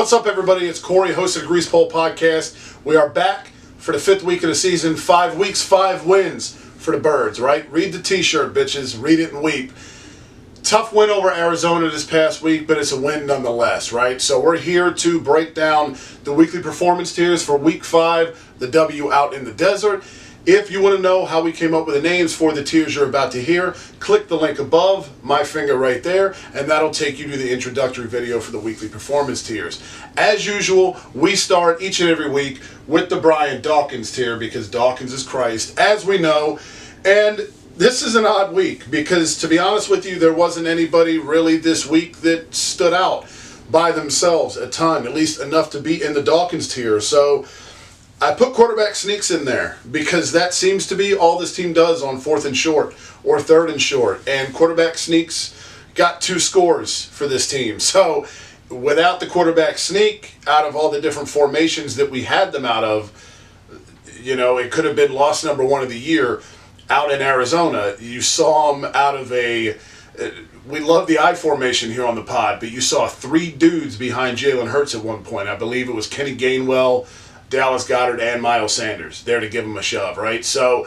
What's up, everybody? It's Corey, host of the Grease Pole Podcast. We are back for the 5th week of the season. 5 weeks, 5 wins for the Birds, right? Read the t-shirt, bitches. Read it and weep. Tough win over Arizona this past week, but it's a win nonetheless, right? So we're here to break down the weekly performance tiers for Week 5, the W out in the desert. If you want to know how we came up with the names for the tiers you're about to hear, click the link above, my finger right there, and that'll take you to the introductory video for the weekly performance tiers. As usual, we start each and every week with the Brian Dawkins tier because Dawkins is Christ, as we know. And this is an odd week because, to be honest with you, there wasn't anybody really this week that stood out by themselves a ton, at least enough to be in the Dawkins tier. So I put quarterback sneaks in there because that seems to be all this team does on 4th and short or 3rd and short. And quarterback sneaks got 2 scores for this team. So without the quarterback sneak, out of all the different formations that we had them out of, you know, it could have been loss number 1 of the year out in Arizona. You saw them out of a... we love the I formation here on the pod, but you saw 3 dudes behind Jalen Hurts at one point. I believe it was Kenny Gainwell, Dallas Goedert, and Miles Sanders there to give him a shove, right? So,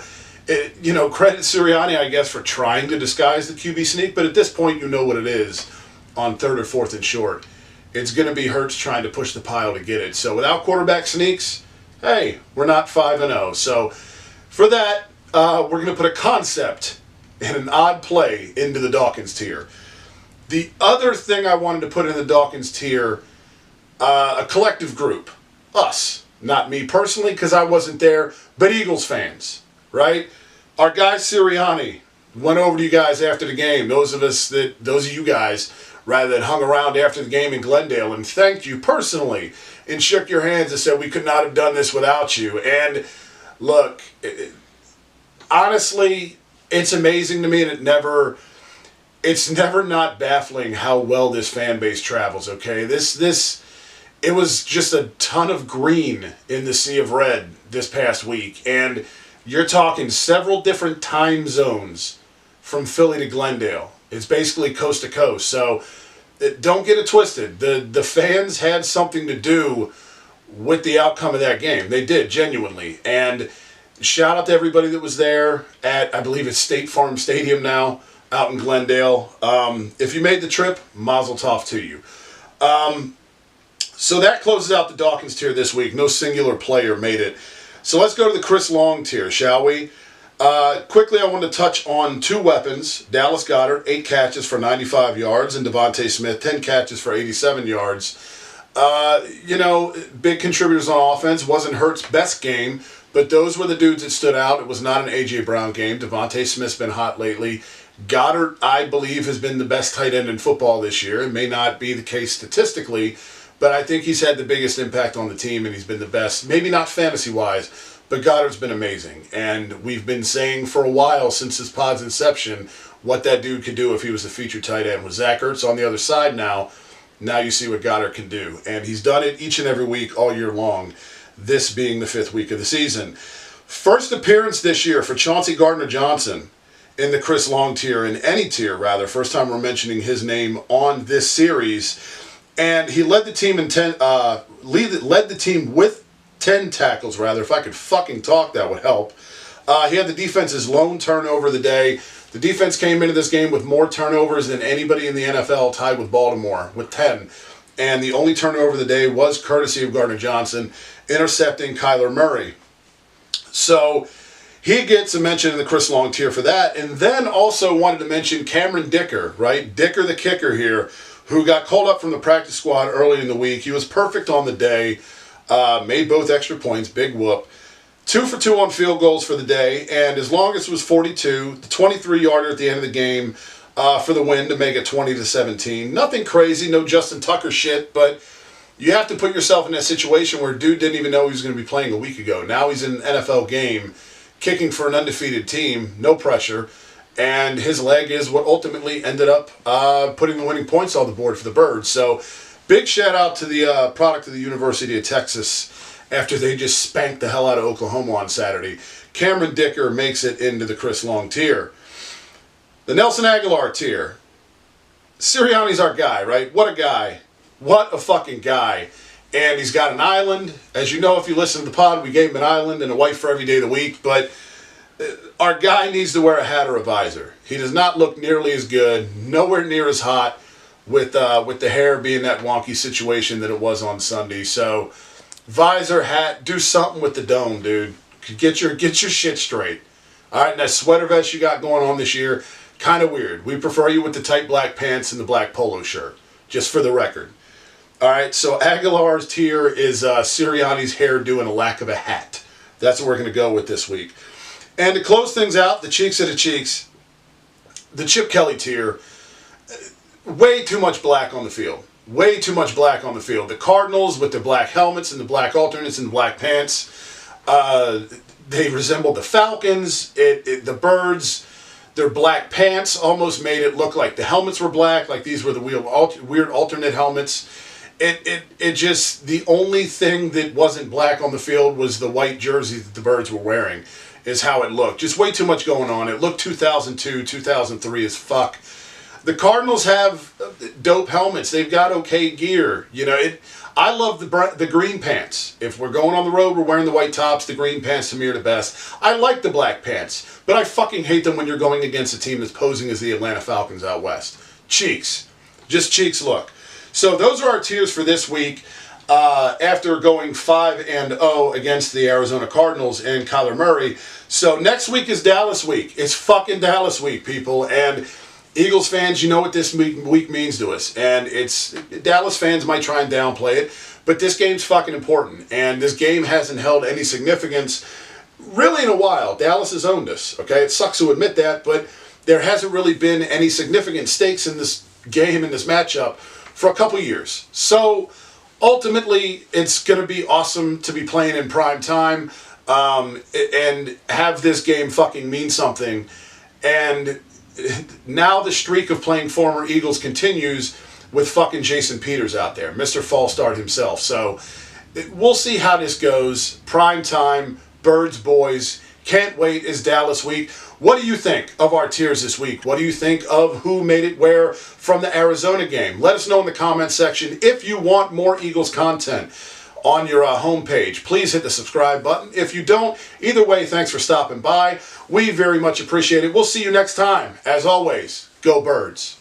credit Sirianni, I guess, for trying to disguise the QB sneak, but at this point, you know what it is on 3rd or 4th and short. It's going to be Hurts trying to push the pile to get it. So, without quarterback sneaks, hey, we're not 5-0. So, for that, we're going to put a concept and an odd play into the Dawkins tier. The other thing I wanted to put in the Dawkins tier, a collective group, us. Not me personally, because I wasn't there, but Eagles fans, right? Our guy Sirianni went over to you guys after the game. Those of you guys, rather, that hung around after the game in Glendale and thanked you personally and shook your hands and said, we could not have done this without you. And look, honestly, it's amazing to me, and it's never not baffling how well this fan base travels, okay? It was just a ton of green in the sea of red this past week. And you're talking several different time zones from Philly to Glendale. It's basically coast to coast. So don't get it twisted. The fans had something to do with the outcome of that game. They did, genuinely. And shout out to everybody that was there at, I believe it's State Farm Stadium now, out in Glendale. If you made the trip, mazel tov to you. So that closes out the Dawkins tier this week. No singular player made it. So let's go to the Chris Long tier, shall we? Quickly, I want to touch on 2 weapons. Dallas Goedert, 8 catches for 95 yards, and Devontae Smith, 10 catches for 87 yards. Big contributors on offense. Wasn't Hurts' best game, but those were the dudes that stood out. It was not an A.J. Brown game. Devontae Smith's been hot lately. Goedert, I believe, has been the best tight end in football this year. It may not be the case statistically, but I think he's had the biggest impact on the team, and he's been the best. Maybe not fantasy-wise, but Goddard's been amazing. And we've been saying for a while since this pod's inception what that dude could do if he was a featured tight end. With Zach Ertz on the other side now you see what Goddard can do. And he's done it each and every week all year long, this being the 5th week of the season. First appearance this year for Chauncey Gardner-Johnson in the Chris Long tier, in any tier, rather. First time we're mentioning his name on this series. And he led the team led the team with 10 tackles, rather. If I could fucking talk, that would help. He had the defense's lone turnover of the day. The defense came into this game with more turnovers than anybody in the NFL, tied with Baltimore, with 10. And the only turnover of the day was courtesy of Gardner-Johnson, intercepting Kyler Murray. So he gets a mention in the Chris Long tier for that. And then also wanted to mention Cameron Dicker, right? Dicker the kicker here, who got called up from the practice squad early in the week. He was perfect on the day, made both extra points, big whoop. 2 for 2 on field goals for the day, and as long as it was 42, the 23-yarder at the end of the game for the win to make it 20-17. Nothing crazy, no Justin Tucker shit, but you have to put yourself in that situation where dude didn't even know he was going to be playing a week ago. Now he's in an NFL game, kicking for an undefeated team, no pressure. And his leg is what ultimately ended up putting the winning points on the board for the Birds. So big shout out to the product of the University of Texas after they just spanked the hell out of Oklahoma on Saturday. Cameron Dicker makes it into the Chris Long tier. The Nelson Aguilar tier. Sirianni's our guy, right? What a guy. What a fucking guy. and he's got an island. As you know, if you listen to the pod, we gave him an island and a wife for every day of the week, but our guy needs to wear a hat or a visor. He does not look nearly as good, nowhere near as hot, with the hair being that wonky situation that it was on Sunday. So, visor, hat, do something with the dome, dude. Get your shit straight. All right, and that sweater vest you got going on this year, kind of weird. We prefer you with the tight black pants and the black polo shirt, just for the record. All right, so Aguilar's tier is Sirianni's hairdo and a lack of a hat. That's what we're going to go with this week. And to close things out, the cheeks of the cheeks, the Chip Kelly tier, way too much black on the field. Way too much black on the field. The Cardinals with their black helmets and the black alternates and the black pants, they resembled the Falcons. The Birds, their black pants almost made it look like the helmets were black, like these were the weird alternate helmets. It just, the only thing that wasn't black on the field was the white jersey that the Birds were wearing, is how it looked. Just way too much going on. It looked 2002, 2003 as fuck. The Cardinals have dope helmets. They've got okay gear. You know, I love the green pants. If we're going on the road, we're wearing the white tops. The green pants to me are the best. I like the black pants, but I fucking hate them when you're going against a team that's posing as the Atlanta Falcons out west. Cheeks. Just cheeks look. So those are our tiers for this week. After going 5-0 against the Arizona Cardinals and Kyler Murray. So next week is Dallas week. It's fucking Dallas week, people. And Eagles fans, you know what this week means to us. And it's, Dallas fans might try and downplay it, but this game's fucking important. And this game hasn't held any significance really in a while. Dallas has owned us, okay? It sucks to admit that, but there hasn't really been any significant stakes in this game, in this matchup, for a couple years. So ultimately, it's going to be awesome to be playing in prime time and have this game fucking mean something. And now the streak of playing former Eagles continues with fucking Jason Peters out there, Mr. False Start himself. So we'll see how this goes. Prime time, Birds, boys. Can't wait. Is Dallas week. What do you think of our tiers this week? What do you think of who made it where from the Arizona game? Let us know in the comment section. If you want more Eagles content on your homepage, please hit the subscribe button. If you don't, either way, thanks for stopping by. We very much appreciate it. We'll see you next time. As always, go Birds.